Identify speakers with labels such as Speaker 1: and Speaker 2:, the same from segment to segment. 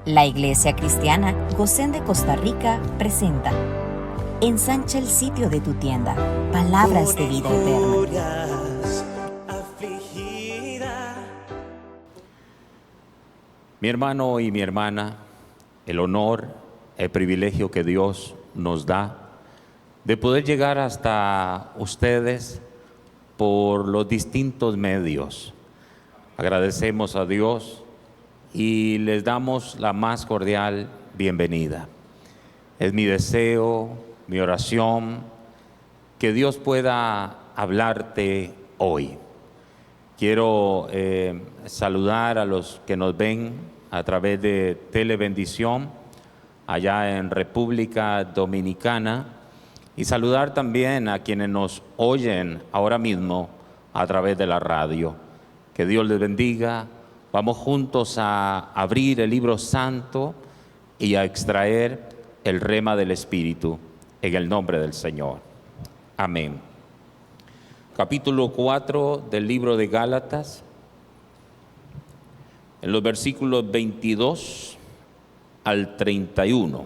Speaker 1: La Iglesia Cristiana Gosén de Costa Rica presenta: ensancha el sitio de tu tienda, palabras de vida eterna.
Speaker 2: Mi hermano y mi hermana, el honor, el privilegio que Dios nos da de poder llegar hasta ustedes por los distintos medios. Agradecemos a Dios y les damos la más cordial bienvenida. Es mi deseo, mi oración, que Dios pueda hablarte hoy. Quiero saludar a los que nos ven a través de Telebendición allá en República Dominicana y saludar también a quienes nos oyen ahora mismo a través de la radio. Que Dios les bendiga. Vamos juntos a abrir el libro santo y a extraer el rema del Espíritu en el nombre del Señor. Amén. Capítulo 4 del libro de Gálatas, en los versículos 22 al 31.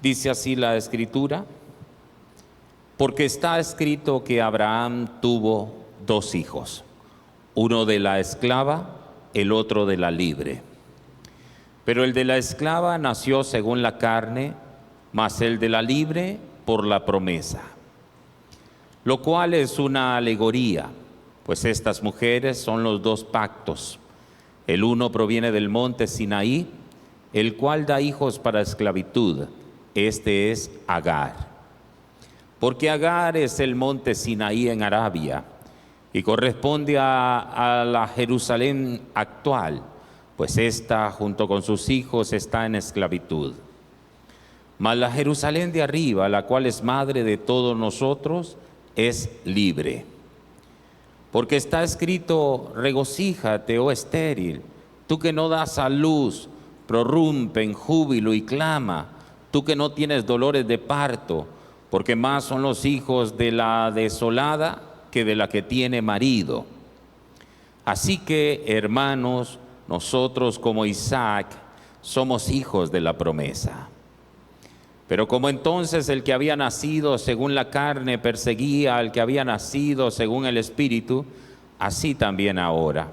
Speaker 2: Dice así la Escritura: porque está escrito que Abraham tuvo dos hijos, uno de la esclava, el otro de la libre. Pero el de la esclava nació según la carne, mas el de la libre por la promesa. Lo cual es una alegoría, pues estas mujeres son los dos pactos. El uno proviene del monte Sinaí, el cual da hijos para esclavitud. Este es Agar. Porque Agar es el monte Sinaí en Arabia y corresponde a la Jerusalén actual, pues ésta junto con sus hijos está en esclavitud. Mas la Jerusalén de arriba, la cual es madre de todos nosotros, es libre. Porque está escrito: regocíjate, oh estéril, tú que no das a luz, prorrumpe en júbilo y clama, tú que no tienes dolores de parto, porque más son los hijos de la desolada que de la que tiene marido. Así que, hermanos, nosotros como Isaac somos hijos de la promesa. Pero como entonces el que había nacido según la carne perseguía al que había nacido según el Espíritu, así también ahora.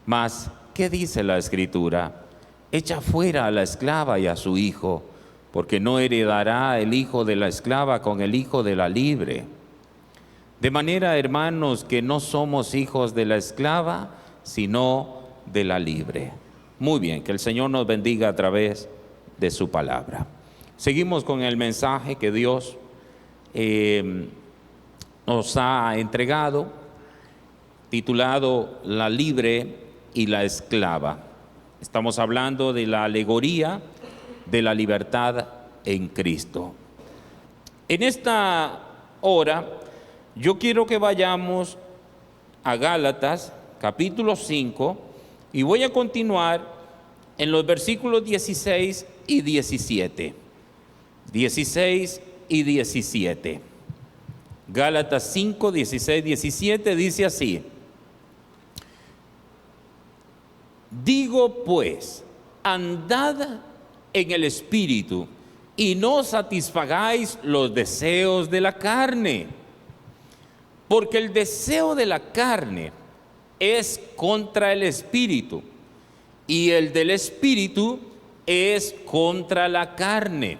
Speaker 2: Mas, ¿qué dice la Escritura? Echa fuera a la esclava y a su hijo, porque no heredará el hijo de la esclava con el hijo de la libre. De manera, hermanos, que no somos hijos de la esclava, sino de la libre. Muy bien, que el Señor nos bendiga a través de su palabra. Seguimos con el mensaje que Dios nos ha entregado, titulado La libre y la esclava. Estamos hablando de la alegoría de la libertad en Cristo. En esta hora, yo quiero que vayamos a Gálatas, capítulo 5, y voy a continuar en los versículos 16 y 17. 16 y 17. Gálatas 5, 16, 17 dice así: digo pues, andad en el Espíritu y no satisfagáis los deseos de la carne, porque el deseo de la carne es contra el Espíritu y el del Espíritu es contra la carne.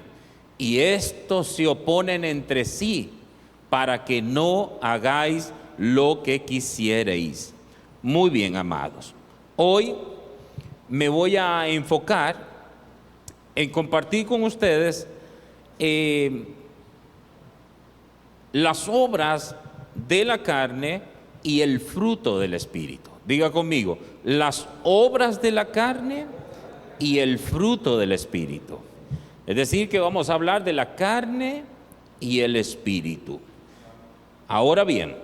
Speaker 2: Y estos se oponen entre sí, para que no hagáis lo que quisierais. Muy bien, amados. Hoy me voy a enfocar en compartir con ustedes las obras de la carne y el fruto del Espíritu. Diga conmigo: las obras de la carne y el fruto del Espíritu. Es decir, que vamos a hablar de la carne y el Espíritu. Ahora bien,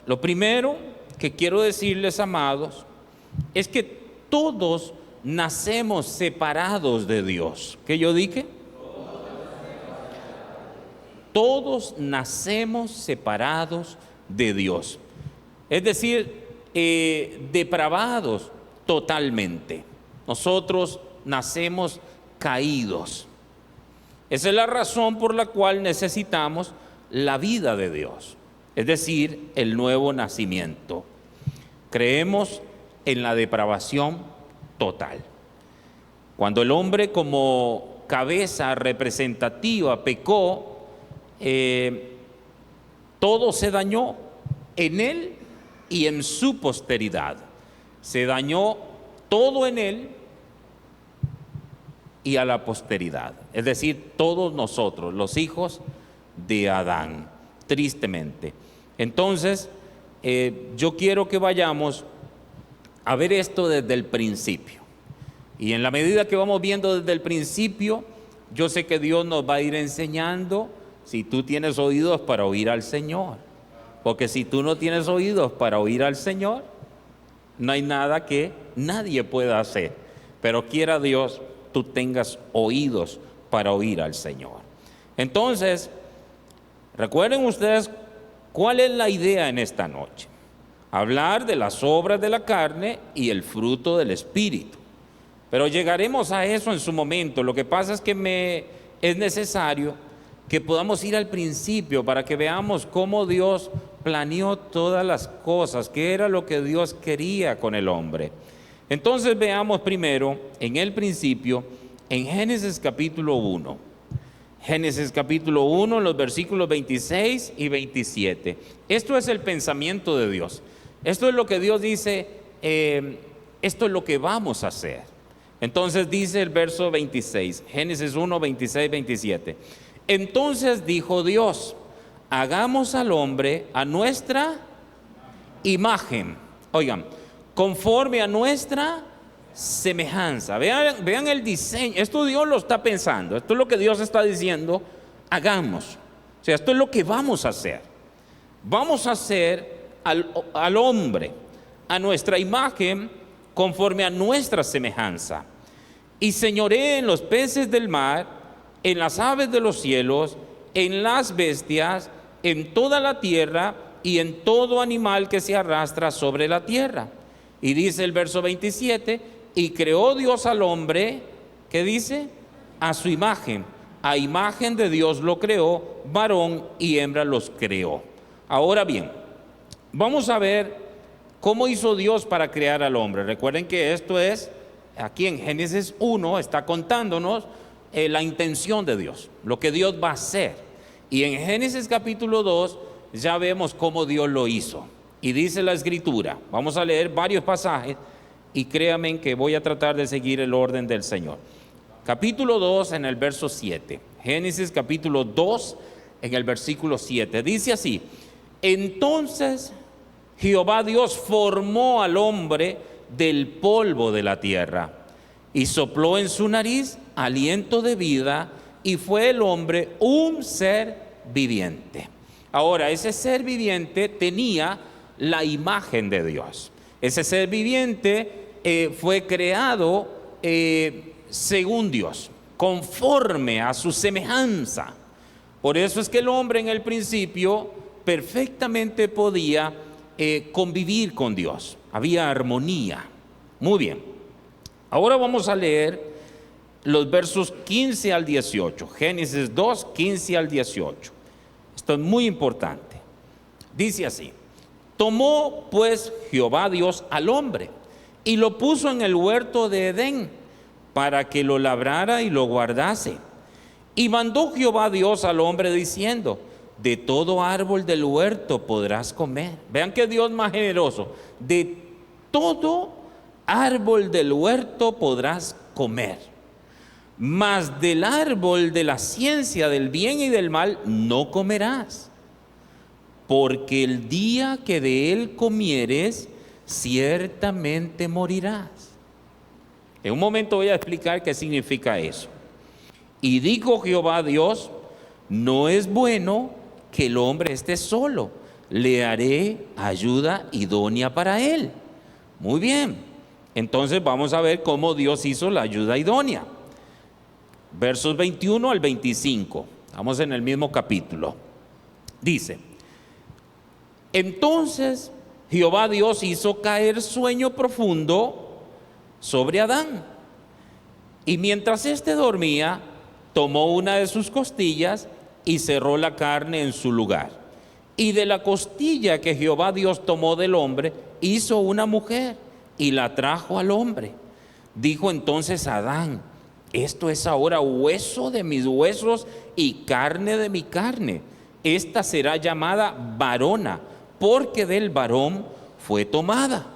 Speaker 2: lo primero que quiero decirles, amados, es que todos nacemos separados de Dios. ¿Qué yo dije? Todos nacemos separados de Dios. Es decir, depravados, totalmente. Nosotros nacemos caídos. Esa es la razón por la cual necesitamos la vida de Dios, es decir, el nuevo nacimiento. Creemos en la depravación total. Cuando el hombre como cabeza representativa pecó, todo se dañó en él y en su posteridad. Se dañó todo en él y a la posteridad. Es decir, todos nosotros, los hijos de Adán, tristemente. Entonces, yo quiero que vayamos a ver esto desde el principio. Y en la medida que vamos viendo desde el principio, yo sé que Dios nos va a ir enseñando si tú tienes oídos para oír al Señor. Porque si tú no tienes oídos para oír al Señor, no hay nada que nadie pueda hacer. Pero quiera Dios, tú tengas oídos para oír al Señor. Entonces, recuerden ustedes cuál es la idea en esta noche. Hablar de las obras de la carne y el fruto del Espíritu. Pero llegaremos a eso en su momento. Lo que pasa es que es necesario que podamos ir al principio para que veamos cómo Dios planeó todas las cosas, qué era lo que Dios quería con el hombre. Entonces veamos primero en el principio, en Génesis capítulo 1. Génesis capítulo 1, los versículos 26 y 27. Esto es el pensamiento de Dios. Esto es lo que Dios dice, esto es lo que vamos a hacer. Entonces dice el verso 26, Génesis 1, 26, 27. Entonces dijo Dios, hagamos al hombre a nuestra imagen. Oigan, conforme a nuestra semejanza. Vean el diseño. Esto Dios lo está pensando. Esto es lo que Dios está diciendo. Hagamos. O sea, esto es lo que vamos a hacer. Vamos a hacer al hombre a nuestra imagen, conforme a nuestra semejanza. Y señoree en los peces del mar, en las aves de los cielos, en las bestias, en toda la tierra y en todo animal que se arrastra sobre la tierra. Y dice el verso 27, y creó Dios al hombre, ¿qué dice? A su imagen. A imagen de Dios lo creó, varón y hembra los creó. Ahora bien, vamos a ver cómo hizo Dios para crear al hombre. Recuerden que esto es, aquí en Génesis 1, está contándonos la intención de Dios, lo que Dios va a hacer. Y en Génesis capítulo 2 ya vemos cómo Dios lo hizo. Y dice la Escritura, vamos a leer varios pasajes y créanme que voy a tratar de seguir el orden del Señor. Capítulo 2 en el verso 7. Génesis capítulo 2 en el versículo 7. Dice así, entonces Jehová Dios formó al hombre del polvo de la tierra y sopló en su nariz aliento de vida y fue el hombre un ser viviente. Ahora, ese ser viviente tenía la imagen de Dios. Ese ser viviente fue creado según Dios, conforme a su semejanza. Por eso es que el hombre en el principio perfectamente podía convivir con Dios. Había armonía. Muy bien. Ahora vamos a leer los versos 15 al 18. Génesis 2, 15 al 18. Esto es muy importante. Dice así, tomó pues Jehová Dios al hombre y lo puso en el huerto de Edén para que lo labrara y lo guardase. Y mandó Jehová Dios al hombre diciendo, de todo árbol del huerto podrás comer. Vean que Dios más generoso. De todo árbol del huerto podrás comer, mas del árbol de la ciencia del bien y del mal no comerás, porque el día que de él comieres, ciertamente morirás. En un momento voy a explicar qué significa eso. Y dijo Jehová Dios, no es bueno que el hombre esté solo, le haré ayuda idónea para él. Muy bien, entonces vamos a ver cómo Dios hizo la ayuda idónea. Versos 21 al 25, estamos en el mismo capítulo. Dice, entonces Jehová Dios hizo caer sueño profundo sobre Adán. Y mientras éste dormía, tomó una de sus costillas y cerró la carne en su lugar. Y de la costilla que Jehová Dios tomó del hombre, hizo una mujer y la trajo al hombre. Dijo entonces Adán: esto es ahora hueso de mis huesos y carne de mi carne. Esta será llamada varona, porque del varón fue tomada.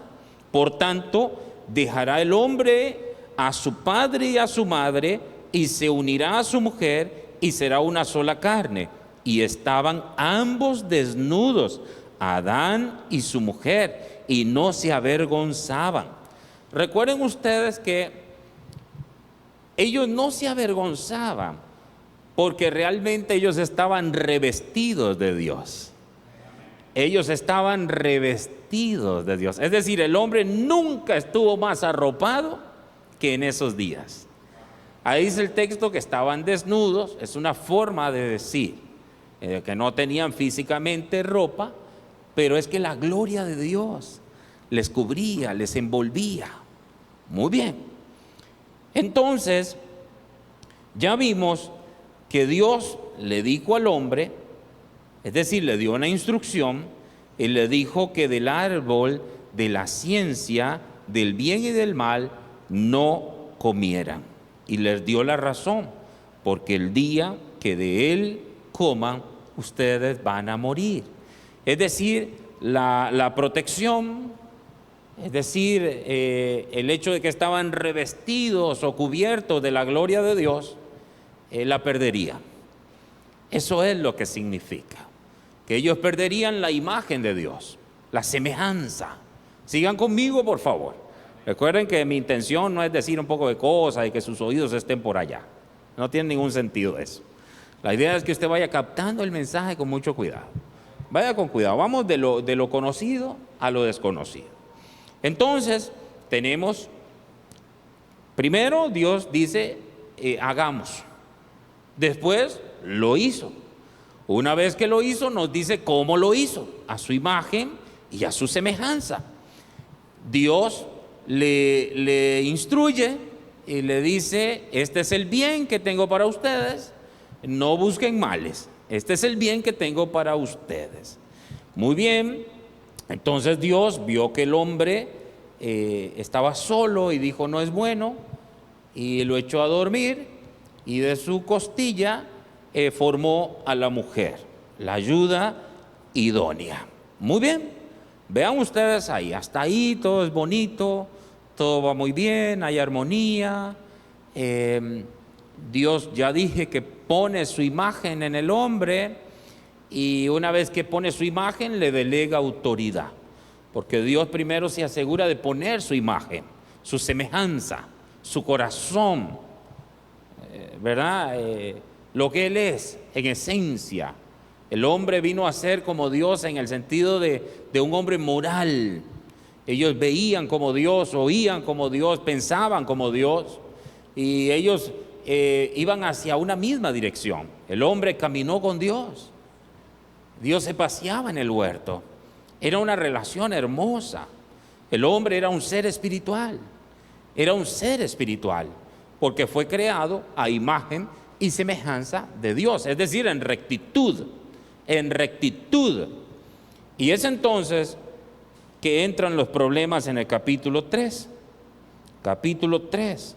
Speaker 2: Por tanto, dejará el hombre a su padre y a su madre, y se unirá a su mujer, y será una sola carne. Y estaban ambos desnudos, Adán y su mujer, y no se avergonzaban. Recuerden ustedes que ellos no se avergonzaban, porque realmente ellos estaban revestidos de Dios. Ellos estaban revestidos de Dios. Es decir, el hombre nunca estuvo más arropado que en esos días. Ahí dice el texto que estaban desnudos. Es una forma de decir que no tenían físicamente ropa, pero es que la gloria de Dios les cubría, les envolvía. Muy bien. Entonces, ya vimos que Dios le dijo al hombre, es decir, le dio una instrucción, y le dijo que del árbol de la ciencia, del bien y del mal, no comieran. Y les dio la razón, porque el día que de él coman, ustedes van a morir. Es decir, la protección, es decir, el hecho de que estaban revestidos o cubiertos de la gloria de Dios, la perderían. Eso es lo que significa, que ellos perderían la imagen de Dios, la semejanza. Sigan conmigo, por favor. Recuerden que mi intención no es decir un poco de cosas y que sus oídos estén por allá. No tiene ningún sentido eso. La idea es que usted vaya captando el mensaje con mucho cuidado. Vaya con cuidado. Vamos de lo conocido a lo desconocido. Entonces, tenemos, primero Dios dice, hagamos. Después lo hizo. Una vez que lo hizo, nos dice cómo lo hizo, a su imagen y a su semejanza. Dios le instruye y le dice: este es el bien que tengo para ustedes, no busquen males, este es el bien que tengo para ustedes. Muy bien, entonces Dios vio que el hombre estaba solo y dijo: no es bueno, y lo echó a dormir, y de su costilla formó a la mujer, la ayuda idónea. Muy bien, vean ustedes ahí, hasta ahí todo es bonito, todo va muy bien, hay armonía. Dios, ya dije, que pone su imagen en el hombre, y una vez que pone su imagen le delega autoridad, porque Dios primero se asegura de poner su imagen, su semejanza, su corazón, ¿verdad? Lo que Él es en esencia. El hombre vino a ser como Dios en el sentido de un hombre moral. Ellos veían como Dios, oían como Dios, pensaban como Dios, y ellos iban hacia una misma dirección. El hombre caminó con Dios. Dios se paseaba en el huerto. Era una relación hermosa. El hombre era un ser espiritual. Era un ser espiritual, porque fue creado a imagen y semejanza de Dios, es decir, en rectitud, en rectitud. Y es entonces que entran los problemas en el capítulo 3. Capítulo 3,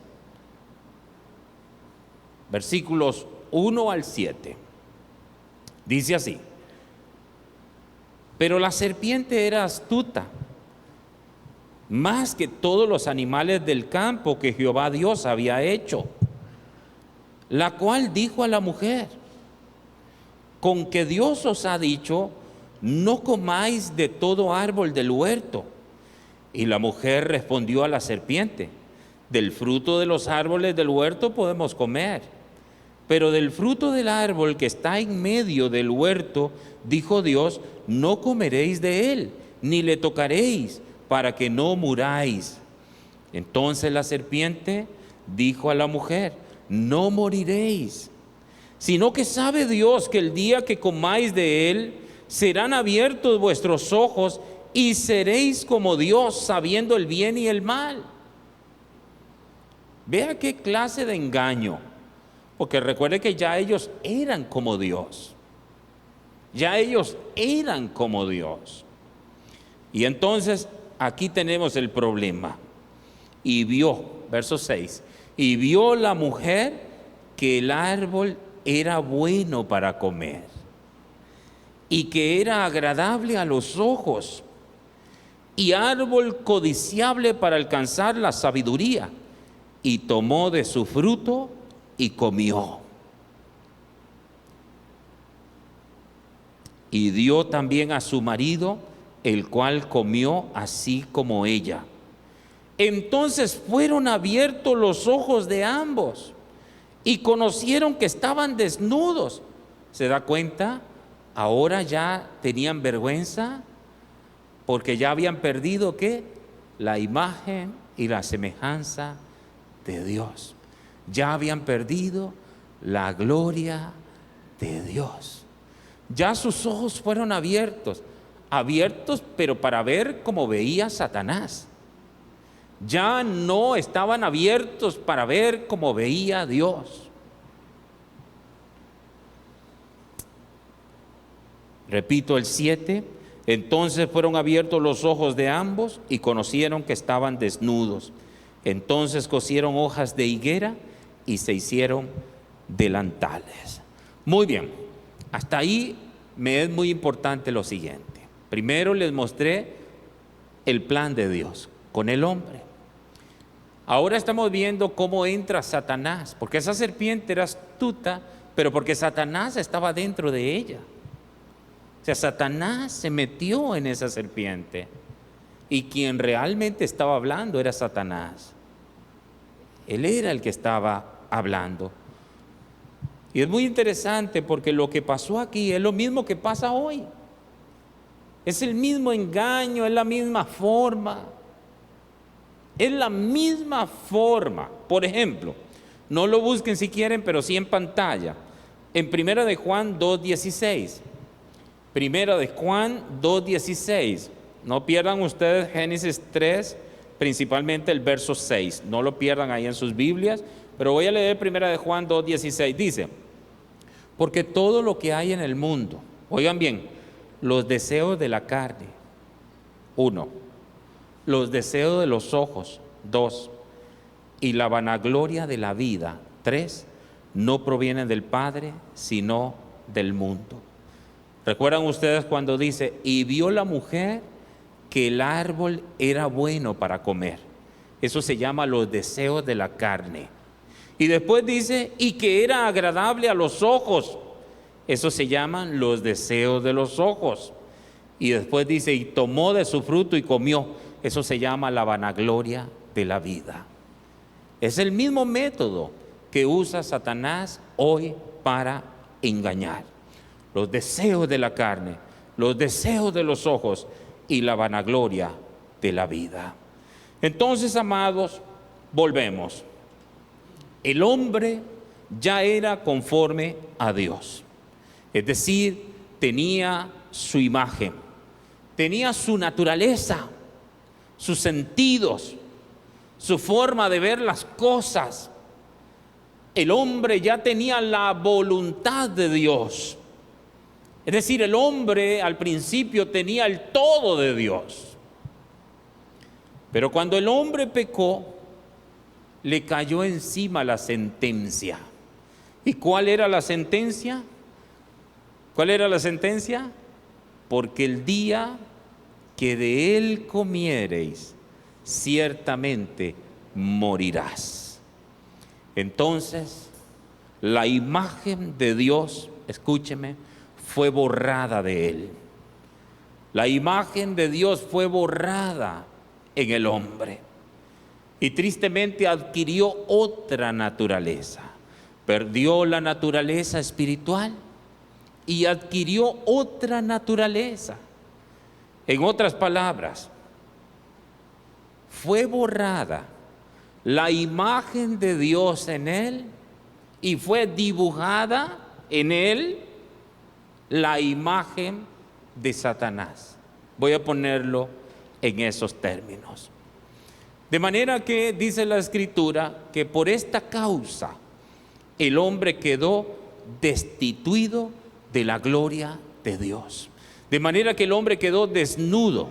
Speaker 2: versículos 1 al 7. Dice así: pero la serpiente era astuta, más que todos los animales del campo que Jehová Dios había hecho, la cual dijo a la mujer: con que Dios os ha dicho, no comáis de todo árbol del huerto. Y la mujer respondió a la serpiente: del fruto de los árboles del huerto podemos comer, pero del fruto del árbol que está en medio del huerto, dijo Dios, no comeréis de él, ni le tocaréis, para que no muráis. Entonces la serpiente dijo a la mujer: no moriréis, sino que sabe Dios que el día que comáis de él, serán abiertos vuestros ojos y seréis como Dios, sabiendo el bien y el mal. Vea qué clase de engaño, porque recuerde que ya ellos eran como Dios. Ya ellos eran como Dios. Y entonces aquí tenemos el problema. Y vio, verso 6, y vio la mujer que el árbol era bueno para comer y que era agradable a los ojos y árbol codiciable para alcanzar la sabiduría, y tomó de su fruto y comió. Y dio también a su marido, el cual comió así como ella. Entonces fueron abiertos los ojos de ambos y conocieron que estaban desnudos. ¿Se da cuenta? Ahora ya tenían vergüenza porque ya habían perdido ¿qué? La imagen y la semejanza de Dios. Ya habían perdido la gloria de Dios. Ya sus ojos fueron abiertos, pero para ver como veía Satanás. Ya no estaban abiertos para ver como veía Dios. Repito el 7, entonces fueron abiertos los ojos de ambos y conocieron que estaban desnudos. Entonces cosieron hojas de higuera y se hicieron delantales. Muy bien, hasta ahí me es muy importante lo siguiente. Primero les mostré el plan de Dios con el hombre. Ahora estamos viendo cómo entra Satanás, porque esa serpiente era astuta, pero porque Satanás estaba dentro de ella. O sea, Satanás se metió en esa serpiente y quien realmente estaba hablando era Satanás. Él era el que estaba hablando. Y es muy interesante porque lo que pasó aquí es lo mismo que pasa hoy. Es el mismo engaño, es la misma forma. Es la misma forma. Por ejemplo, no lo busquen si quieren, pero sí en pantalla. En 1 de Juan 2:16. 1 de Juan 2:16. No pierdan ustedes Génesis 3, principalmente el verso 6. No lo pierdan ahí en sus Biblias. Pero voy a leer 1 de Juan 2:16. Dice, porque todo lo que hay en el mundo, oigan bien, los deseos de la carne, 1, los deseos de los ojos, 2, y la vanagloria de la vida, 3, no provienen del Padre, sino del mundo. ¿Recuerdan ustedes cuando dice, y vio la mujer que el árbol era bueno para comer? Eso se llama los deseos de la carne. Y después dice, y que era agradable a los ojos. Eso se llaman los deseos de los ojos. Y después dice, y tomó de su fruto y comió. Eso se llama la vanagloria de la vida. Es el mismo método que usa Satanás hoy para engañar. Los deseos de la carne, los deseos de los ojos y la vanagloria de la vida. Entonces, amados, volvemos. El hombre ya era conforme a Dios. Es decir, tenía su imagen, tenía su naturaleza, sus sentidos, su forma de ver las cosas. El hombre ya tenía la voluntad de Dios. Es decir, el hombre al principio tenía el todo de Dios. Pero cuando el hombre pecó, le cayó encima la sentencia. ¿Y cuál era la sentencia? ¿Cuál era la sentencia? Porque el día que de él comiereis, ciertamente morirás. Entonces, la imagen de Dios, escúcheme, fue borrada de él. La imagen de Dios fue borrada en el hombre. Y tristemente adquirió otra naturaleza. Perdió la naturaleza espiritual y adquirió otra naturaleza. En otras palabras, fue borrada la imagen de Dios en él y fue dibujada en él la imagen de Satanás. Voy a ponerlo en esos términos. De manera que dice la Escritura que por esta causa el hombre quedó destituido de la gloria de Dios. De manera que el hombre quedó desnudo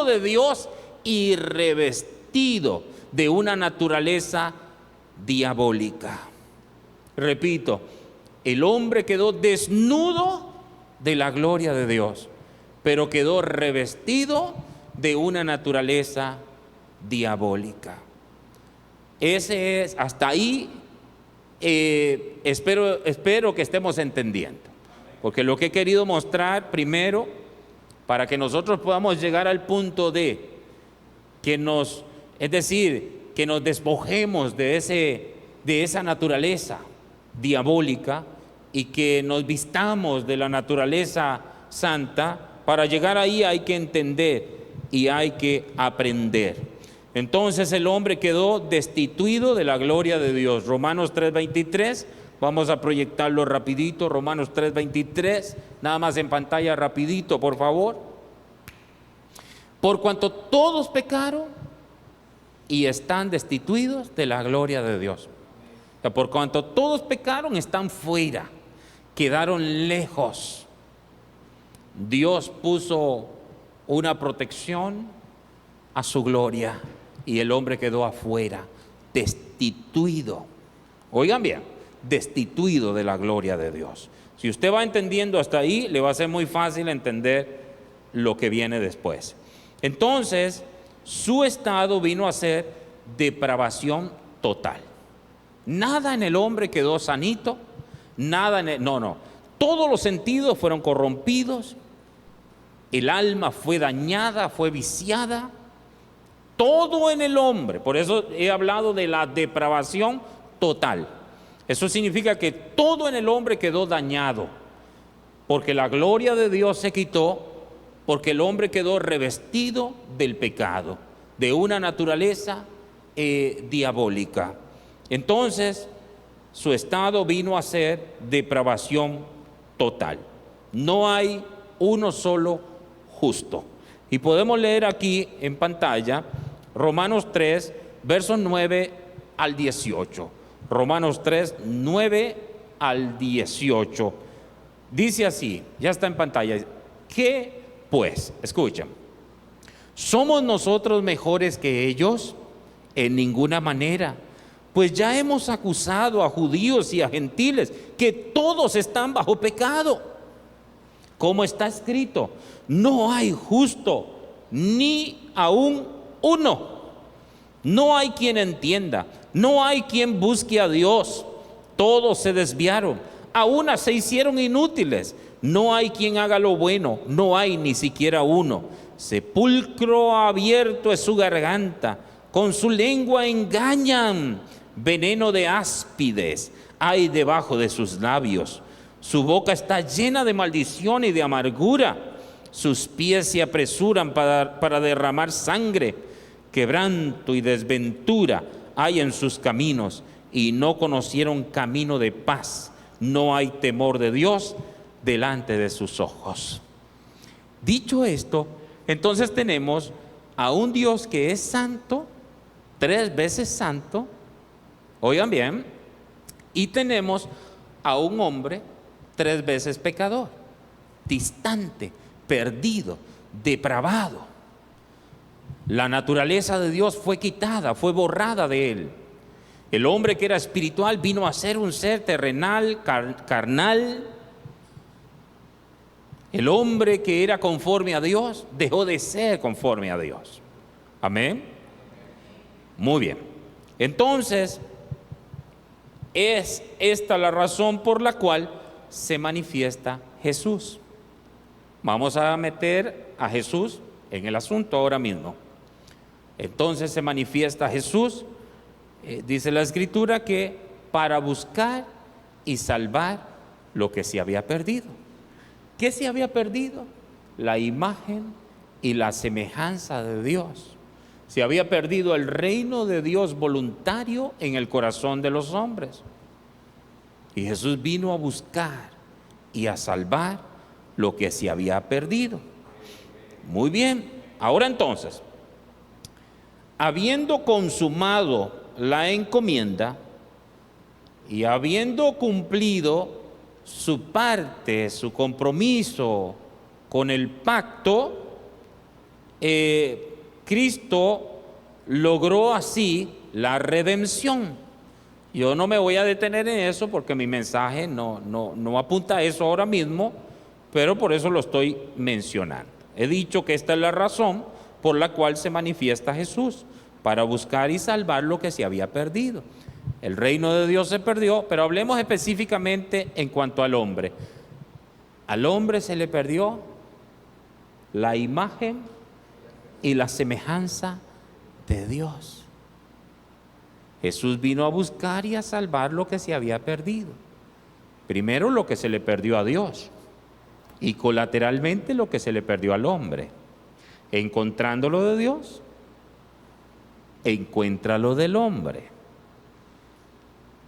Speaker 2: de Dios y revestido de una naturaleza diabólica. Repito, el hombre quedó desnudo de la gloria de Dios, pero quedó revestido de una naturaleza diabólica. Ese es, hasta ahí espero que estemos entendiendo, porque lo que he querido mostrar primero, para que nosotros podamos llegar al punto de que nos despojemos de esa naturaleza diabólica y que nos vistamos de la naturaleza santa. Para llegar ahí hay que entender y hay que aprender. Entonces el hombre quedó destituido de la gloria de Dios. Romanos 3:23, vamos a proyectarlo rapidito. Romanos 3:23, nada más en pantalla rapidito, por favor. Por cuanto todos pecaron y están destituidos de la gloria de Dios. O sea, por cuanto todos pecaron, están fuera, quedaron lejos. Dios puso una protección a su gloria y el hombre quedó afuera, destituido. Oigan bien, destituido de la gloria de Dios. Si usted va entendiendo hasta ahí, le va a ser muy fácil entender lo que viene después. Entonces, su estado vino a ser depravación total. Nada en el hombre quedó sanito, todos los sentidos fueron corrompidos. El alma fue dañada, fue viciada, todo en el hombre. Por eso he hablado de la depravación total. Eso significa que todo en el hombre quedó dañado, porque la gloria de Dios se quitó, porque el hombre quedó revestido del pecado, de una naturaleza diabólica. Entonces, su estado vino a ser depravación total. No hay uno solo justo. Y podemos leer aquí en pantalla Romanos 3, versos 9 al 18. Romanos 3, 9 al 18. Dice así, ya está en pantalla. ¿Qué pues? Escuchen. ¿Somos nosotros mejores que ellos? En ninguna manera. Pues ya hemos acusado a judíos y a gentiles que todos están bajo pecado. Como está escrito, no hay justo, ni aún uno. No hay quien entienda, no hay quien busque a Dios. Todos se desviaron, a una se hicieron inútiles. No hay quien haga lo bueno, no hay ni siquiera uno. Sepulcro abierto es su garganta, con su lengua engañan. Veneno de áspides hay debajo de sus labios. Su boca está llena de maldición y de amargura. Sus pies se apresuran para derramar sangre. Quebranto y desventura hay en sus caminos, y no conocieron camino de paz. No hay temor de Dios delante de sus ojos. Dicho esto, entonces tenemos a un Dios que es santo, 3 veces santo, oigan bien, y tenemos a un hombre 3 veces pecador, distante, perdido, depravado. La naturaleza de Dios fue quitada, fue borrada de él. El hombre que era espiritual vino a ser un ser terrenal, carnal. El hombre que era conforme a Dios dejó de ser conforme a Dios. Amén. Muy bien. Entonces, es esta la razón por la cual se manifiesta Jesús. Vamos a meter a Jesús en el asunto ahora mismo. Entonces se manifiesta Jesús, dice la Escritura, que para buscar y salvar lo que se había perdido. ¿Qué se había perdido? La imagen y la semejanza de Dios. Se había perdido el reino de Dios voluntario en el corazón de los hombres. Y Jesús vino a buscar y a salvar lo que se había perdido. Muy bien. Ahora entonces, habiendo consumado la encomienda y habiendo cumplido su parte, su compromiso con el pacto, Cristo logró así la redención. Yo no me voy a detener en eso porque mi mensaje no apunta a eso ahora mismo, pero por eso lo estoy mencionando. He dicho que esta es la razón por la cual se manifiesta Jesús, para buscar y salvar lo que se había perdido. El reino de Dios se perdió, pero hablemos específicamente en cuanto al hombre. Al hombre se le perdió la imagen y la semejanza de Dios. Jesús vino a buscar y a salvar lo que se había perdido. Primero lo que se le perdió a Dios y colateralmente lo que se le perdió al hombre. Encontrando lo de Dios, encuentra lo del hombre.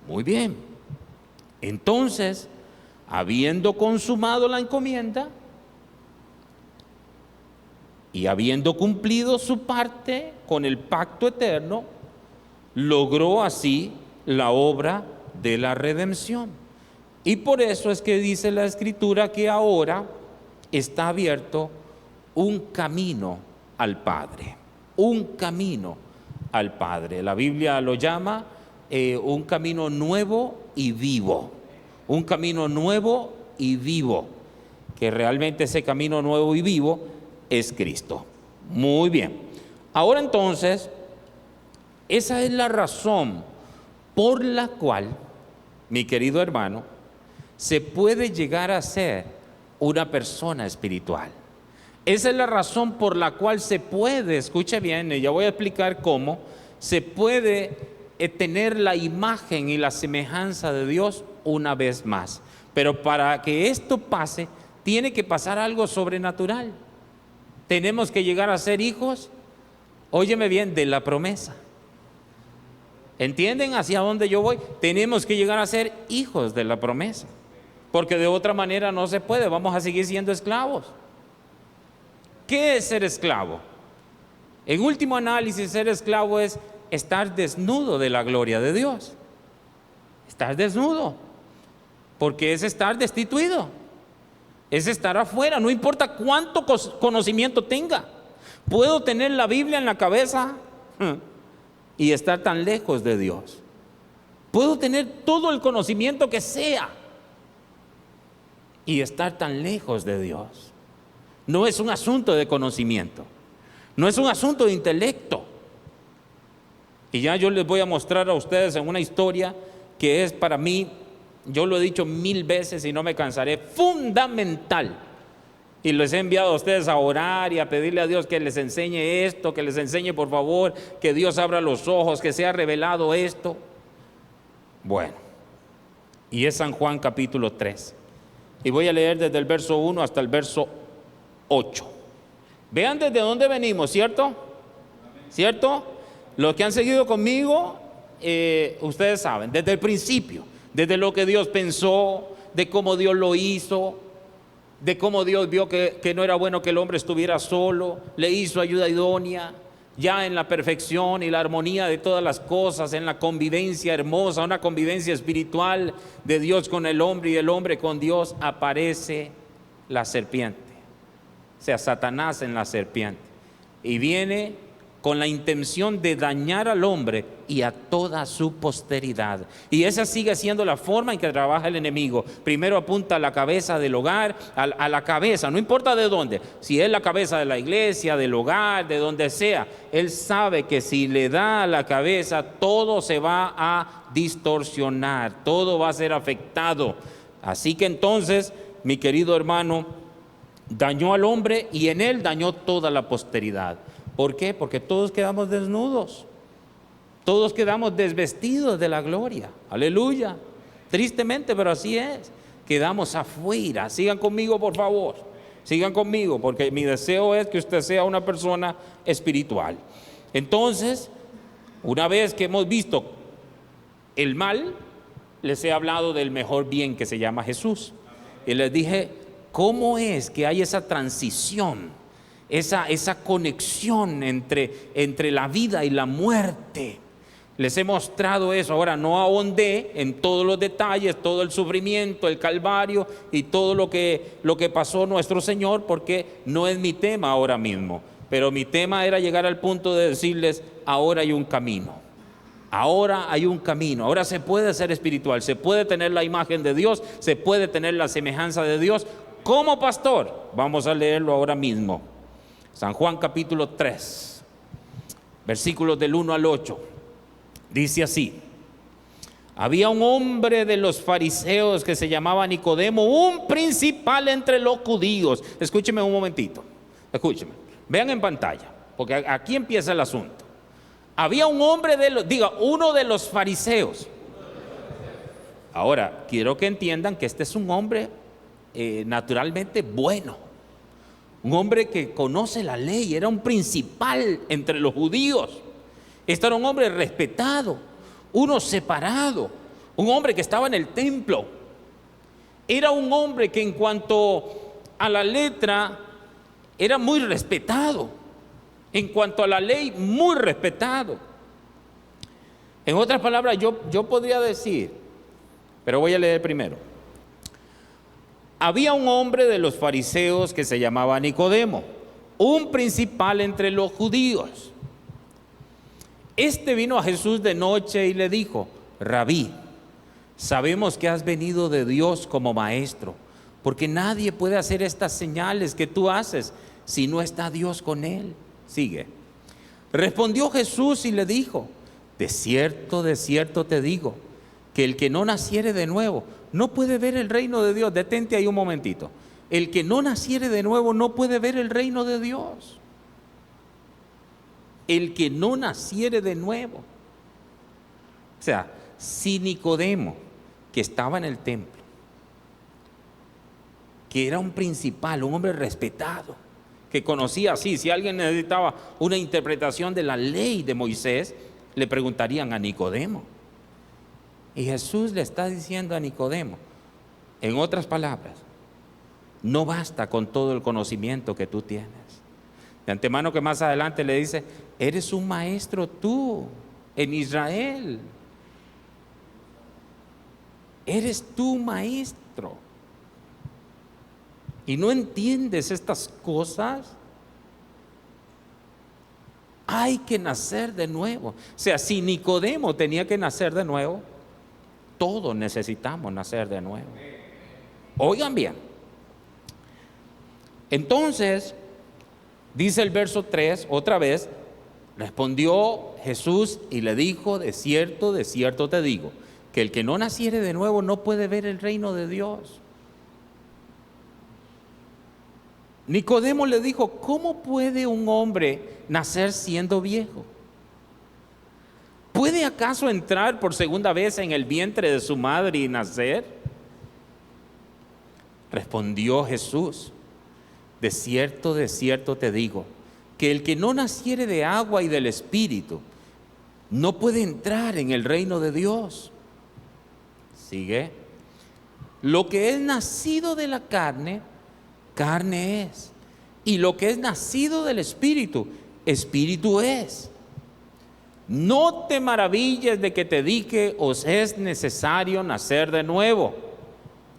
Speaker 2: Muy bien. Entonces, habiendo consumado la encomienda y habiendo cumplido su parte con el pacto eterno, logró así la obra de la redención. Y por eso es que dice la Escritura que ahora está abierto un camino al Padre. Un camino al Padre. La Biblia lo llama un camino nuevo y vivo. Un camino nuevo y vivo. Que realmente ese camino nuevo y vivo es Cristo. Muy bien. Ahora entonces, esa es la razón por la cual, mi querido hermano, se puede llegar a ser una persona espiritual. Esa es la razón por la cual se puede, escuche bien, ya voy a explicar cómo, se puede tener la imagen y la semejanza de Dios una vez más. Pero para que esto pase, tiene que pasar algo sobrenatural. Tenemos que llegar a ser hijos, óyeme bien, de la promesa. ¿Entienden hacia dónde yo voy? Tenemos que llegar a ser hijos de la promesa, porque de otra manera no se puede, vamos a seguir siendo esclavos. ¿Qué es ser esclavo? En último análisis, ser esclavo es estar desnudo de la gloria de Dios. Estar desnudo, porque es estar destituido, es estar afuera, no importa cuánto conocimiento tenga. Puedo tener la Biblia en la cabeza y estar tan lejos de Dios. Puedo tener todo el conocimiento que sea y estar tan lejos de Dios. No es un asunto de conocimiento, no es un asunto de intelecto. Y ya yo les voy a mostrar a ustedes en una historia que es para mí, yo lo he dicho 1000 veces y no me cansaré, fundamental. Y les he enviado a ustedes a orar y a pedirle a Dios que les enseñe esto, que les enseñe por favor, que Dios abra los ojos, que sea revelado esto. Bueno, y es San Juan capítulo 3. Y voy a leer desde el verso 1 hasta el verso 8. Vean desde dónde venimos, ¿cierto? ¿Cierto? Los que han seguido conmigo, ustedes saben, desde el principio, desde lo que Dios pensó, de cómo Dios lo hizo, de cómo Dios vio que no era bueno que el hombre estuviera solo, le hizo ayuda idónea, ya en la perfección y la armonía de todas las cosas, en la convivencia hermosa, una convivencia espiritual de Dios con el hombre y el hombre con Dios, aparece la serpiente, o sea, Satanás en la serpiente, y viene con la intención de dañar al hombre y a toda su posteridad. Y esa sigue siendo la forma en que trabaja el enemigo. Primero apunta a la cabeza del hogar, a la cabeza, no importa de dónde, si es la cabeza de la iglesia, del hogar, de donde sea. Él sabe que si le da a la cabeza, todo se va a distorsionar, todo va a ser afectado. Así que entonces, mi querido hermano, dañó al hombre y en él dañó toda la posteridad. ¿Por qué? Porque todos quedamos desnudos, todos quedamos desvestidos de la gloria, aleluya, tristemente, pero así es, quedamos afuera. Sigan conmigo por favor, sigan conmigo, porque mi deseo es que usted sea una persona espiritual. Entonces, una vez que hemos visto el mal, les he hablado del mejor bien que se llama Jesús, y les dije, ¿cómo es que hay esa transición esa conexión entre la vida y la muerte. Les he mostrado eso. Ahora no ahondé en todos los detalles, todo el sufrimiento, el calvario y todo lo que pasó nuestro Señor, porque no es mi tema ahora mismo. Pero mi tema era llegar al punto de decirles: ahora hay un camino. Ahora hay un camino. Ahora se puede ser espiritual, se puede tener la imagen de Dios, se puede tener la semejanza de Dios. Como pastor, vamos a leerlo ahora mismo. San Juan capítulo 3, versículos del 1 al 8. Dice así: había un hombre de los fariseos que se llamaba Nicodemo, un principal entre los judíos. Escúcheme un momentito, escúcheme, vean en pantalla, porque aquí empieza el asunto. Había un hombre uno de los fariseos. Ahora, quiero que entiendan que este es un hombre naturalmente bueno, un hombre que conoce la ley, era un principal entre los judíos. Este era un hombre respetado, uno separado, un hombre que estaba en el templo. Era un hombre que en cuanto a la letra era muy respetado, en cuanto a la ley muy respetado. En otras palabras, yo podría decir, pero voy a leer primero. Había un hombre de los fariseos que se llamaba Nicodemo, un principal entre los judíos. Este vino a Jesús de noche y le dijo: Rabí, sabemos que has venido de Dios como maestro, porque nadie puede hacer estas señales que tú haces si no está Dios con él. Sigue. Respondió Jesús y le dijo: de cierto te digo, que el que no naciere de nuevo no puede ver el reino de Dios. Detente ahí un momentito. El que no naciere de nuevo no puede ver el reino de Dios. El que no naciere de nuevo. O sea, si Nicodemo, que estaba en el templo, que era un principal, un hombre respetado, que conocía así, si alguien necesitaba una interpretación de la ley de Moisés, le preguntarían a Nicodemo. Y Jesús le está diciendo a Nicodemo, en otras palabras: no basta con todo el conocimiento que tú tienes. De antemano, que más adelante le dice: eres un maestro tú en Israel. Eres tú maestro. ¿Y no entiendes estas cosas? Hay que nacer de nuevo. O sea, si Nicodemo tenía que nacer de nuevo, todos necesitamos nacer de nuevo. Oigan bien. Entonces, dice el verso 3, otra vez, respondió Jesús y le dijo: de cierto te digo, que el que no naciere de nuevo no puede ver el reino de Dios. Nicodemo le dijo: ¿cómo puede un hombre nacer siendo viejo? ¿Puede acaso entrar por segunda vez en el vientre de su madre y nacer? Respondió Jesús: de cierto te digo, que el que no naciere de agua y del Espíritu no puede entrar en el reino de Dios. Sigue. Lo que es nacido de la carne, carne es. Y lo que es nacido del Espíritu, Espíritu es. No te maravilles de que te dije: os es necesario nacer de nuevo.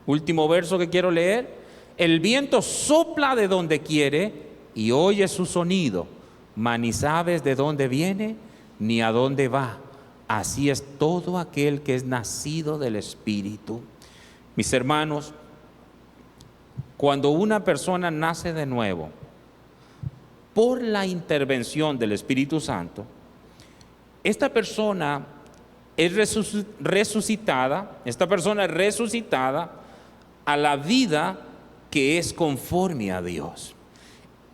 Speaker 2: Último verso que quiero leer. El viento sopla de donde quiere y oyes su sonido, mas ni sabes de dónde viene ni a dónde va. Así es todo aquel que es nacido del Espíritu. Mis hermanos, cuando una persona nace de nuevo por la intervención del Espíritu Santo, esta persona es resucitada. Esta persona es resucitada a la vida que es conforme a Dios.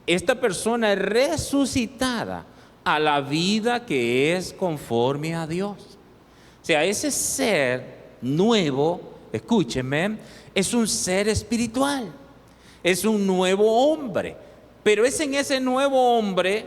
Speaker 2: Esta persona es resucitada a la vida que es conforme a Dios. O sea, ese ser nuevo, escúchenme, es un ser espiritual, es un nuevo hombre, pero es en ese nuevo hombre,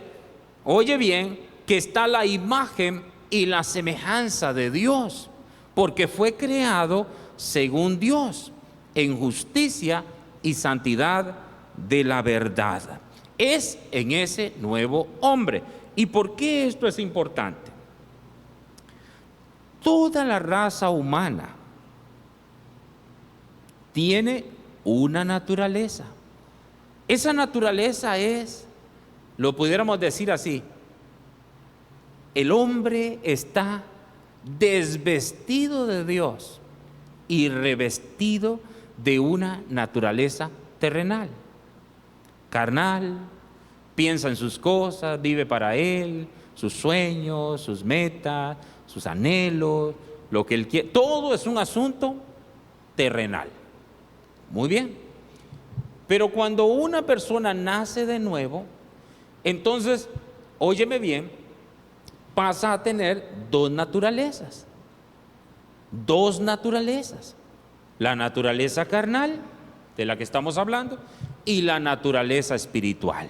Speaker 2: oye bien, que está la imagen y la semejanza de Dios, porque fue creado según Dios, en justicia y santidad de la verdad. es en ese nuevo hombre. ¿Y por qué esto es importante? Toda la raza humana tiene una naturaleza. Esa naturaleza es, lo pudiéramos decir así, el hombre está desvestido de Dios y revestido de una naturaleza terrenal, carnal, piensa en sus cosas, vive para él, sus sueños, sus metas, sus anhelos, lo que él quiere. Todo es un asunto terrenal. Muy bien. Pero cuando una persona nace de nuevo, entonces, óyeme bien, pasa a tener dos naturalezas. Dos naturalezas. La naturaleza carnal, de la que estamos hablando, y la naturaleza espiritual.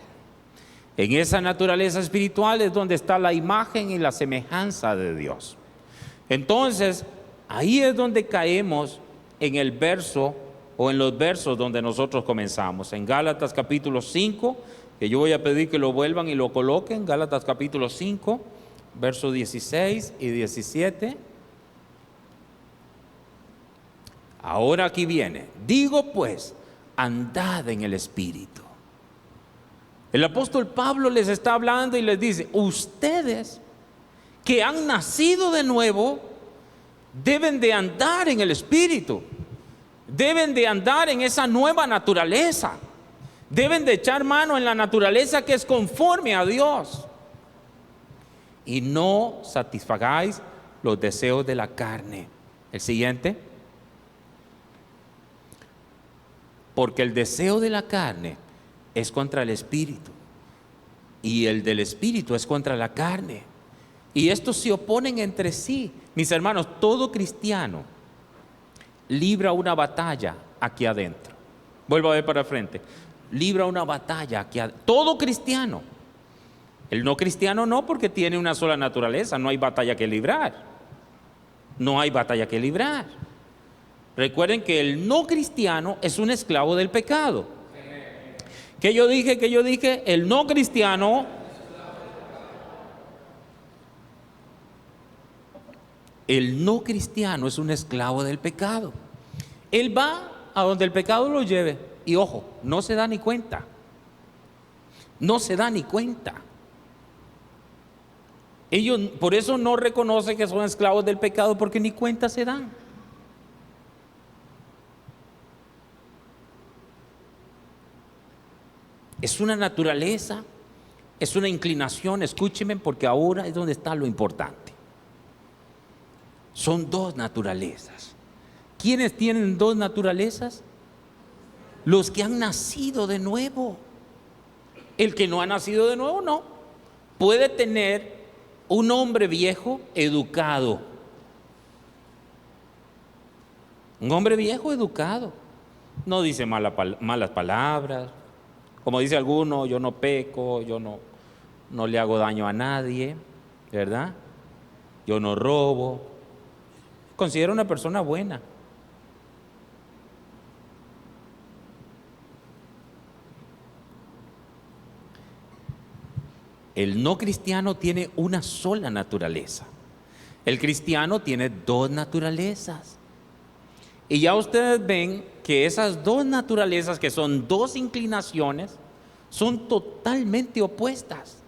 Speaker 2: En esa naturaleza espiritual es donde está la imagen y la semejanza de Dios. Entonces, ahí es donde caemos en el verso o en los versos donde nosotros comenzamos. En Gálatas capítulo 5, que yo voy a pedir que lo vuelvan y lo coloquen. Gálatas capítulo 5, versos 16 y 17. Ahora aquí viene. Digo pues, andad en el Espíritu. El apóstol Pablo les está hablando y les dice, ustedes que han nacido de nuevo, deben de andar en el Espíritu. Deben de andar en esa nueva naturaleza. Deben de echar mano en la naturaleza que es conforme a Dios. Y no satisfagáis los deseos de la carne. El siguiente. Porque el deseo de la carne es contra el espíritu, y el del espíritu es contra la carne, y estos se oponen entre sí. Mis hermanos, todo cristiano libra una batalla aquí adentro. Vuelvo a ver para frente. Libra una batalla aquí adentro. Todo cristiano. El no cristiano no, porque tiene una sola naturaleza. No hay batalla que librar. No hay batalla que librar. Recuerden que el no cristiano es un esclavo del pecado. ¿Qué yo dije? El no cristiano es un esclavo del pecado. Él va a donde el pecado lo lleve. Y ojo, no se da ni cuenta. No se da ni cuenta. Ellos por eso no reconocen que son esclavos del pecado, porque ni cuenta se dan. Es una naturaleza, es una inclinación. Escúchenme, porque ahora es donde está lo importante. Son dos naturalezas. ¿Quiénes tienen dos naturalezas? Los que han nacido de nuevo. El que no ha nacido de nuevo, no. Puede tener un hombre viejo educado. Un hombre viejo educado. No dice malas palabras. Como dice alguno, yo no peco, yo no le hago daño a nadie, ¿verdad? Yo no robo. Considero una persona buena. El no cristiano tiene una sola naturaleza. El cristiano tiene dos naturalezas. Y ya ustedes ven que esas dos naturalezas, que son dos inclinaciones, son totalmente opuestas.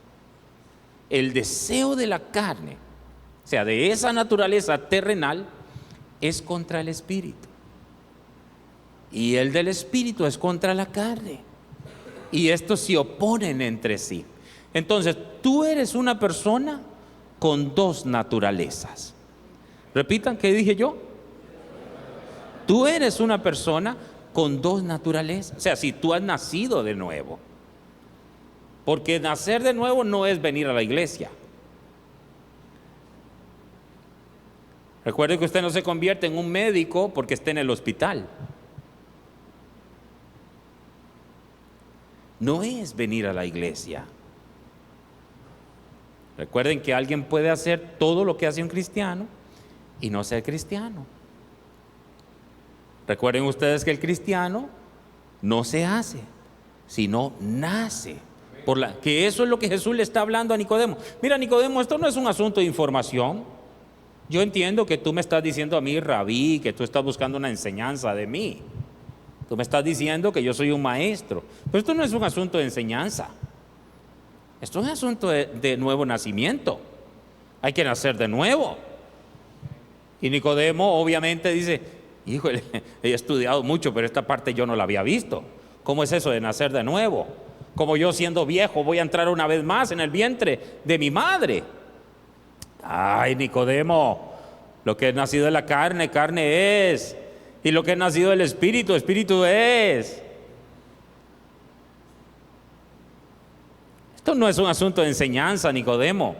Speaker 2: El deseo de la carne, o sea, de esa naturaleza terrenal, es contra el espíritu. Y el del espíritu es contra la carne. Y estos se oponen entre sí. Entonces, tú eres una persona con dos naturalezas. Repitan, ¿qué dije yo? Tú eres una persona con dos naturalezas. O sea, si tú has nacido de nuevo. Porque nacer de nuevo no es venir a la iglesia. Recuerde que usted no se convierte en un médico porque esté en el hospital. No es venir a la iglesia. Recuerden que alguien puede hacer todo lo que hace un cristiano y no ser cristiano. Recuerden ustedes que el cristiano no se hace, sino nace. Que eso es lo que Jesús le está hablando a Nicodemo. Mira, Nicodemo, esto no es un asunto de información. Yo entiendo que tú me estás diciendo a mí, rabí, que tú estás buscando una enseñanza de mí. Tú me estás diciendo que yo soy un maestro. Pero esto no es un asunto de enseñanza. Esto es un asunto de nuevo nacimiento. Hay que nacer de nuevo. Y Nicodemo obviamente dice, híjole, he estudiado mucho, pero esta parte yo no la había visto. ¿Cómo es eso de nacer de nuevo? Como yo siendo viejo voy a entrar una vez más en el vientre de mi madre. Ay, Nicodemo, lo que es nacido de la carne, carne es. Y lo que es nacido del Espíritu, Espíritu es. Esto no es un asunto de enseñanza, Nicodemo.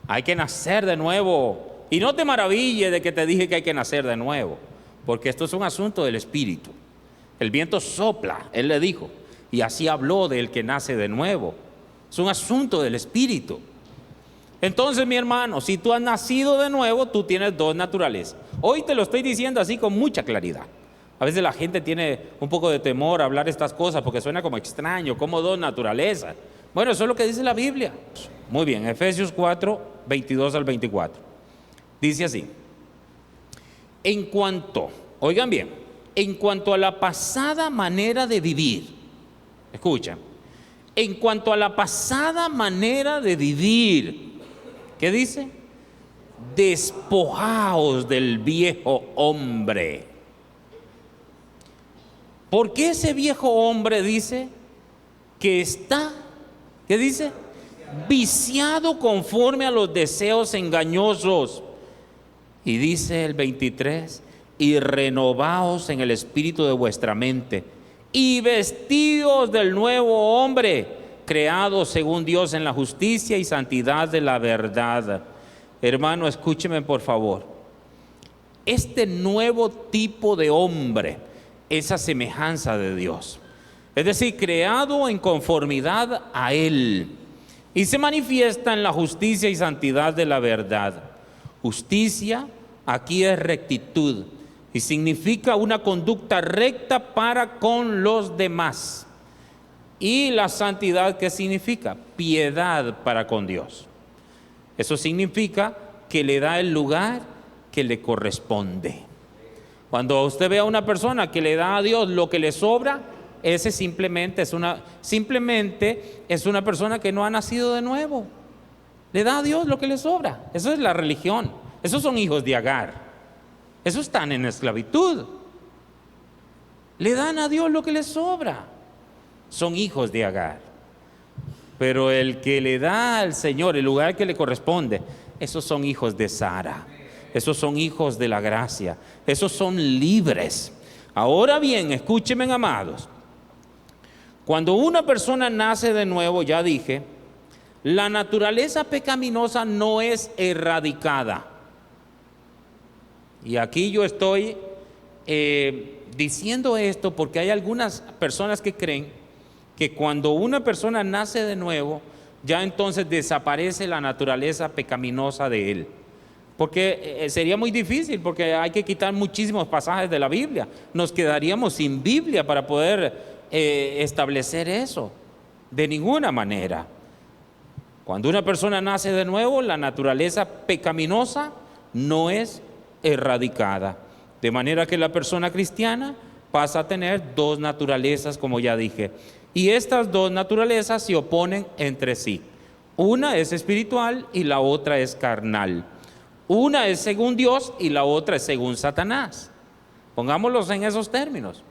Speaker 2: Hay que nacer de nuevo. Y no te maravilles de que te dije que hay que nacer de nuevo, porque esto es un asunto del Espíritu. El viento sopla, él le dijo, y así habló del que nace de nuevo. Es un asunto del Espíritu. Entonces, mi hermano, si tú has nacido de nuevo, tú tienes dos naturalezas. Hoy te lo estoy diciendo así con mucha claridad. A veces la gente tiene un poco de temor a hablar estas cosas porque suena como extraño, como dos naturalezas. Bueno, eso es lo que dice la Biblia. Muy bien, Efesios 4, 22 al 24. Dice así: oigan bien, en cuanto a la pasada manera de vivir, escuchen, en cuanto a la pasada manera de vivir, ¿qué dice? Despojaos del viejo hombre. ¿Por qué ese viejo hombre dice que está, qué dice? Viciado conforme a los deseos engañosos. Y dice el 23, y renovaos en el espíritu de vuestra mente, y vestidos del nuevo hombre, creado según Dios en la justicia y santidad de la verdad. Hermano, escúcheme por favor. Este nuevo tipo de hombre es a semejanza de Dios, es decir, creado en conformidad a Él, y se manifiesta en la justicia y santidad de la verdad. Justicia aquí es rectitud y significa una conducta recta para con los demás. Y la santidad, ¿qué significa? Piedad para con Dios. Eso significa que le da el lugar que le corresponde. Cuando usted ve a una persona que le da a Dios lo que le sobra, ese simplemente es una persona que no ha nacido de nuevo. Le da a Dios lo que le sobra. Eso es la religión. Esos son hijos de Agar. Esos están en esclavitud. Le dan a Dios lo que le sobra. Son hijos de Agar. Pero el que le da al Señor el lugar que le corresponde, esos son hijos de Sara. Esos son hijos de la gracia. Esos son libres. Ahora bien, escúchenme, amados. Cuando una persona nace de nuevo, ya dije, la naturaleza pecaminosa no es erradicada. Y aquí yo estoy diciendo esto porque hay algunas personas que creen que cuando una persona nace de nuevo, ya entonces desaparece la naturaleza pecaminosa de él. Porque sería muy difícil, porque hay que quitar muchísimos pasajes de la Biblia. Nos quedaríamos sin Biblia para poder establecer eso. De ninguna manera. Cuando una persona nace de nuevo, la naturaleza pecaminosa no es erradicada. De manera que la persona cristiana pasa a tener dos naturalezas, como ya dije. Y estas dos naturalezas se oponen entre sí. Una es espiritual y la otra es carnal. Una es según Dios y la otra es según Satanás. Pongámoslos en esos términos.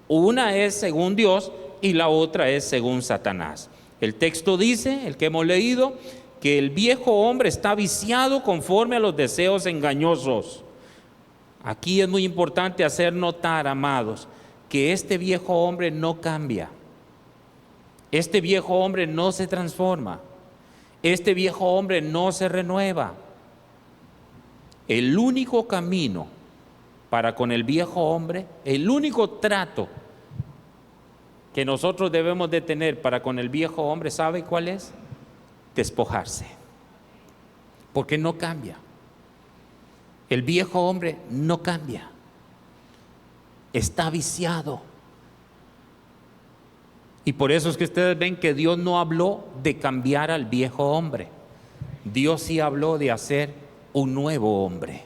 Speaker 2: Una es según Dios y la otra es según Satanás. El texto dice, el que hemos leído, que el viejo hombre está viciado conforme a los deseos engañosos. Aquí es muy importante hacer notar, amados, que este viejo hombre no cambia. Este viejo hombre no se transforma. Este viejo hombre no se renueva. El único camino para con el viejo hombre, el único trato que nosotros debemos de tener para con el viejo hombre, ¿sabe cuál es? Despojarse. Porque no cambia. El viejo hombre no cambia. Está viciado. Y por eso es que ustedes ven que Dios no habló de cambiar al viejo hombre. Dios sí habló de hacer un nuevo hombre,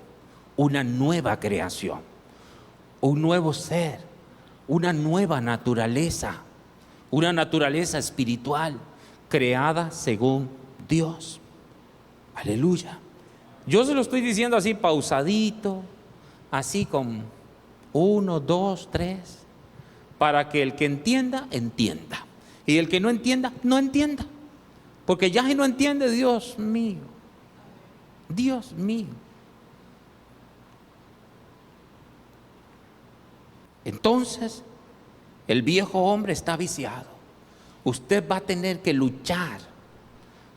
Speaker 2: una nueva creación, un nuevo ser, una nueva naturaleza, una naturaleza espiritual creada según Dios. Aleluya. Yo se lo estoy diciendo así pausadito, así con 1, 2, 3, para que el que entienda, entienda. Y el que no entienda, no entienda. Porque ya si no entiende, Dios mío, Dios mío. Entonces, el viejo hombre está viciado. Usted va a tener que luchar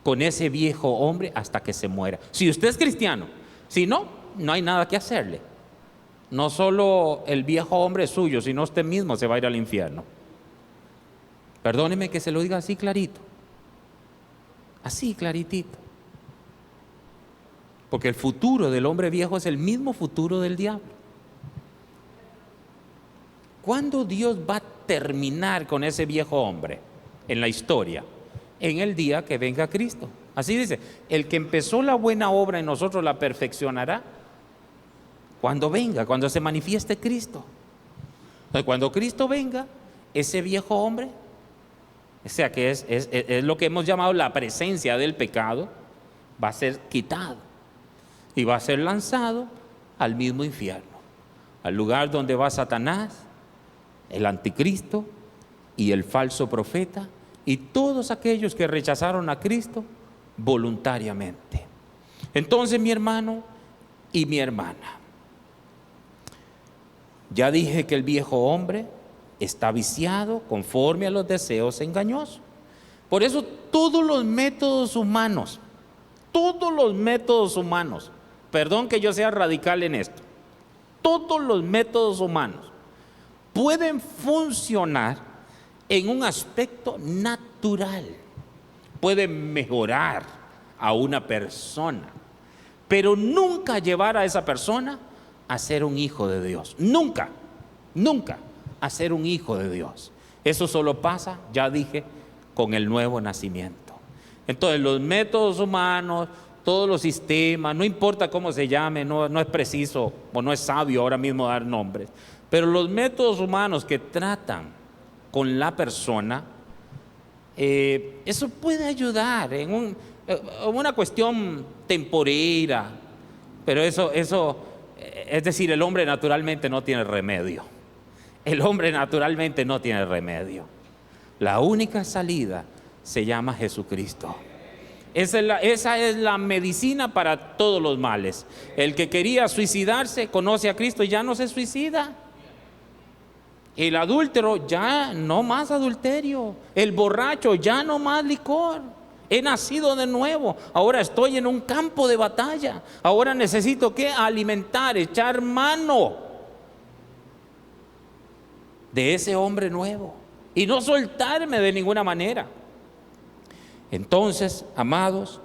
Speaker 2: con ese viejo hombre hasta que se muera. Si usted es cristiano, si no, no hay nada que hacerle. No solo el viejo hombre es suyo, sino usted mismo se va a ir al infierno. Perdóneme que se lo diga así clarito. Así claritito. Porque el futuro del hombre viejo es el mismo futuro del diablo. ¿Cuándo Dios va a terminar con ese viejo hombre en la historia? En el día que venga Cristo. Así dice, el que empezó la buena obra en nosotros la perfeccionará cuando venga, cuando se manifieste Cristo. Entonces, cuando Cristo venga, ese viejo hombre, o sea que es lo que hemos llamado la presencia del pecado, va a ser quitado y va a ser lanzado al mismo infierno, al lugar donde va Satanás, el anticristo y el falso profeta y todos aquellos que rechazaron a Cristo voluntariamente. Entonces, mi hermano y mi hermana, ya dije que el viejo hombre está viciado conforme a los deseos engañosos. Por eso todos los métodos humanos, perdón que yo sea radical en esto, todos los métodos humanos pueden funcionar en un aspecto natural, pueden mejorar a una persona, pero nunca llevar a esa persona a ser un hijo de Dios. Nunca a ser un hijo de Dios. Eso solo pasa, ya dije, con el nuevo nacimiento. Entonces los métodos humanos, todos los sistemas, no importa cómo se llame, no es preciso o no es sabio ahora mismo dar nombres, pero los métodos humanos que tratan con la persona, eso puede ayudar en una cuestión temporera, pero eso, es decir, el hombre naturalmente no tiene remedio. El hombre naturalmente no tiene remedio. La única salida se llama Jesucristo. Esa es la medicina para todos los males. El que quería suicidarse conoce a Cristo y ya no se suicida. El adúltero, ya no más adulterio. El borracho, ya no más licor. He nacido de nuevo. Ahora estoy en un campo de batalla. Ahora necesito ¿qué? Alimentar, echar mano de ese hombre nuevo y no soltarme de ninguna manera. Entonces, amados,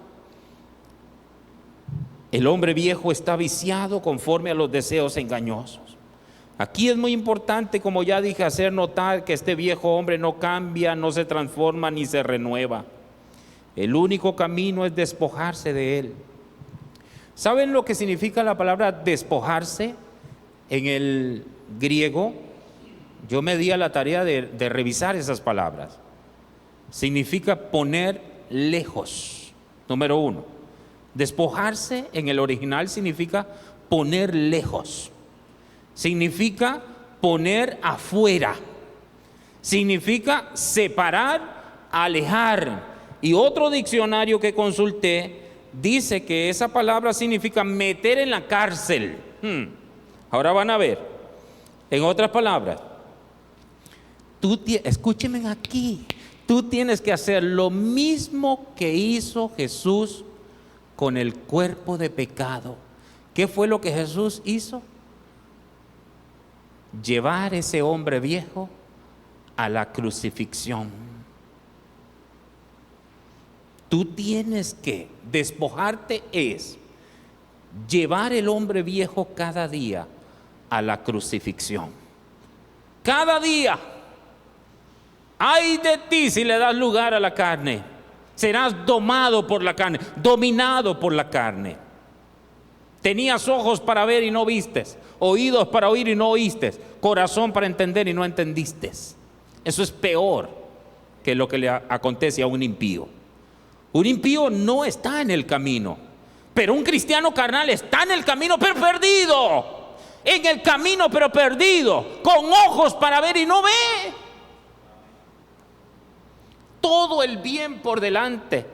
Speaker 2: el hombre viejo está viciado conforme a los deseos engañosos. Aquí es muy importante, como ya dije, hacer notar que este viejo hombre no cambia, no se transforma ni se renueva. El único camino es despojarse de él. ¿Saben lo que significa la palabra despojarse en el griego? Yo me di a la tarea de revisar esas palabras. Significa poner lejos. Número 1. Despojarse en el original significa poner lejos. Significa poner afuera. Significa separar, alejar. Y otro diccionario que consulté dice que esa palabra significa meter en la cárcel. Ahora van a ver. En otras palabras, escúchenme aquí, tú tienes que hacer lo mismo que hizo Jesús con el cuerpo de pecado. ¿Qué fue lo que Jesús hizo? Llevar ese hombre viejo a la crucifixión. Tú tienes que despojarte, es llevar el hombre viejo cada día a la crucifixión. Cada día. Ay de ti si le das lugar a la carne. Serás domado por la carne, dominado por la carne. Tenías ojos para ver y no vistes, oídos para oír y no oíste, corazón para entender y no entendiste. Eso es peor que lo que le acontece a un impío. Un impío no está en el camino, pero un cristiano carnal está en el camino, pero perdido. En el camino, pero perdido, con ojos para ver y no ve. Todo el bien por delante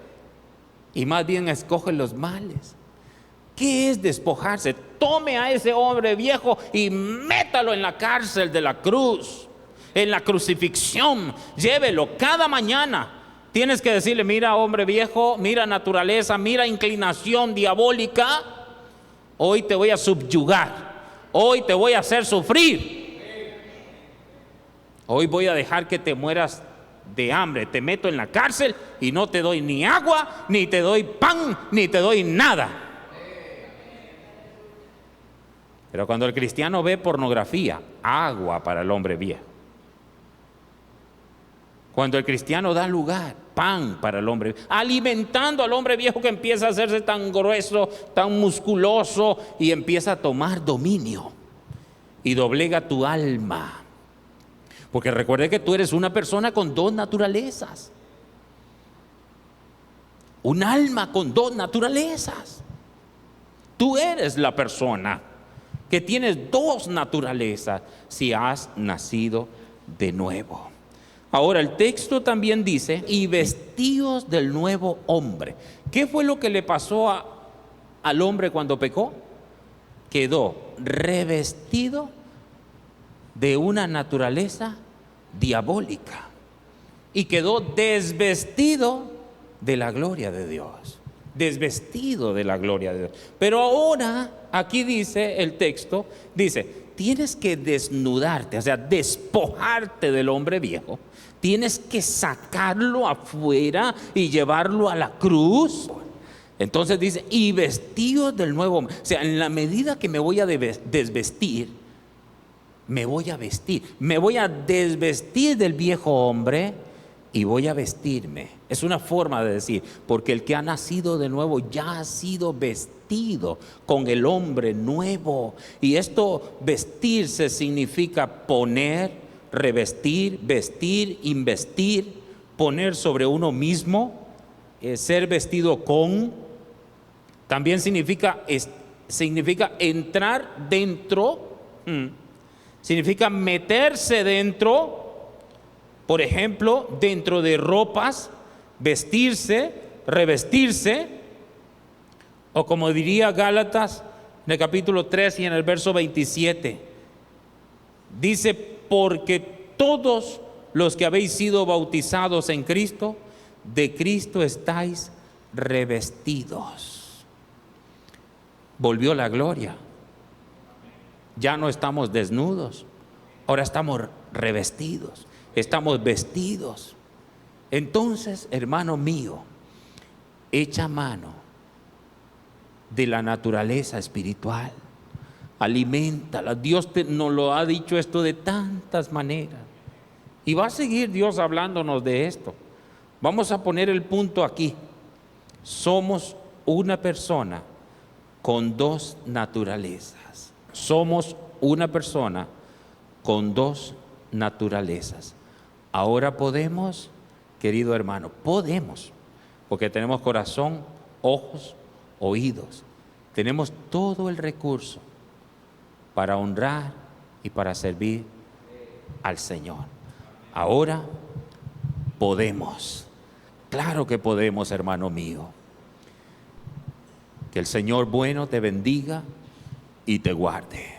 Speaker 2: y más bien escoge los males. ¿Qué es despojarse? Tome a ese hombre viejo y métalo en la cárcel de la cruz, en la crucifixión. Llévelo cada mañana. Tienes que decirle: mira, hombre viejo, mira naturaleza, mira inclinación diabólica. Hoy te voy a subyugar. Hoy te voy a hacer sufrir. Hoy voy a dejar que te mueras de hambre. Te meto en la cárcel y no te doy ni agua, ni te doy pan, ni te doy nada. Pero cuando el cristiano ve pornografía, agua para el hombre viejo. Cuando el cristiano da lugar, pan para el hombre, alimentando al hombre viejo que empieza a hacerse tan grueso, tan musculoso, y empieza a tomar dominio y doblega tu alma. Porque recuerde que tú eres una persona con dos naturalezas. Un alma con dos naturalezas. Tú eres la persona que tienes dos naturalezas si has nacido de nuevo. Ahora el texto también dice: y vestidos del nuevo hombre. ¿Qué fue lo que le pasó al hombre cuando pecó? Quedó revestido de una naturaleza diabólica y quedó desvestido de la gloria de Dios. Desvestido de la gloria de Dios. Pero ahora aquí dice el texto, dice: tienes que desnudarte, o sea, despojarte del hombre viejo. Tienes que sacarlo afuera y llevarlo a la cruz. Entonces dice: y vestidos del nuevo hombre. O sea, en la medida que me voy a desvestir, me voy a vestir. Me voy a desvestir del viejo hombre y voy a vestirme. Es una forma de decir, porque el que ha nacido de nuevo ya ha sido vestido con el hombre nuevo. Y esto, vestirse, significa poner, revestir, vestir, investir, poner sobre uno mismo, ser vestido con. También significa entrar dentro, significa meterse dentro. Por ejemplo, dentro de ropas, vestirse, revestirse, o como diría Gálatas en el capítulo 3 y en el verso 27, dice: porque todos los que habéis sido bautizados en Cristo, de Cristo estáis revestidos. Volvió la gloria. Ya no estamos desnudos, ahora estamos revestidos, estamos vestidos. Entonces, hermano mío, echa mano de la naturaleza espiritual. Aliméntala. Dios nos lo ha dicho esto de tantas maneras. Y va a seguir Dios hablándonos de esto. Vamos a poner el punto aquí. Somos una persona con dos naturalezas. Somos una persona con dos naturalezas. Ahora podemos, querido hermano, podemos, porque tenemos corazón, ojos, oídos. Tenemos todo el recurso para honrar y para servir al Señor. Ahora podemos. Claro que podemos, hermano mío. Que el Señor bueno te bendiga y te guarde.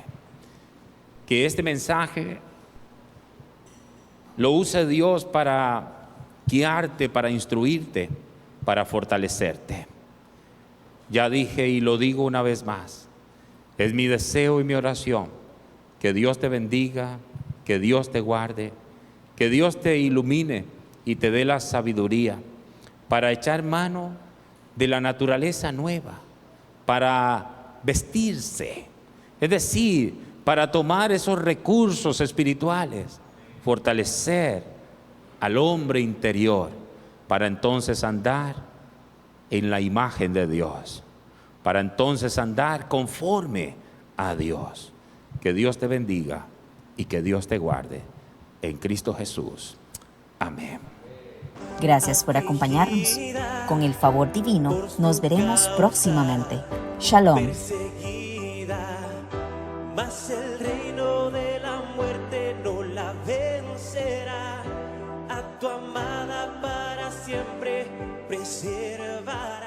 Speaker 2: Que este mensaje lo use Dios para guiarte, para instruirte, para fortalecerte. Ya dije y lo digo una vez más. Es mi deseo y mi oración que Dios te bendiga, que Dios te guarde, que Dios te ilumine y te dé la sabiduría para echar mano de la naturaleza nueva, para vestirse, es decir, para tomar esos recursos espirituales, fortalecer al hombre interior, para entonces andar en la imagen de Dios, para entonces andar conforme a Dios. Que Dios te bendiga y que Dios te guarde en Cristo Jesús. Amén.
Speaker 1: Gracias por acompañarnos. Con el favor divino, nos veremos próximamente. Shalom.
Speaker 3: Mas el reino de la muerte no la vencerá. A tu amada para siempre preservará.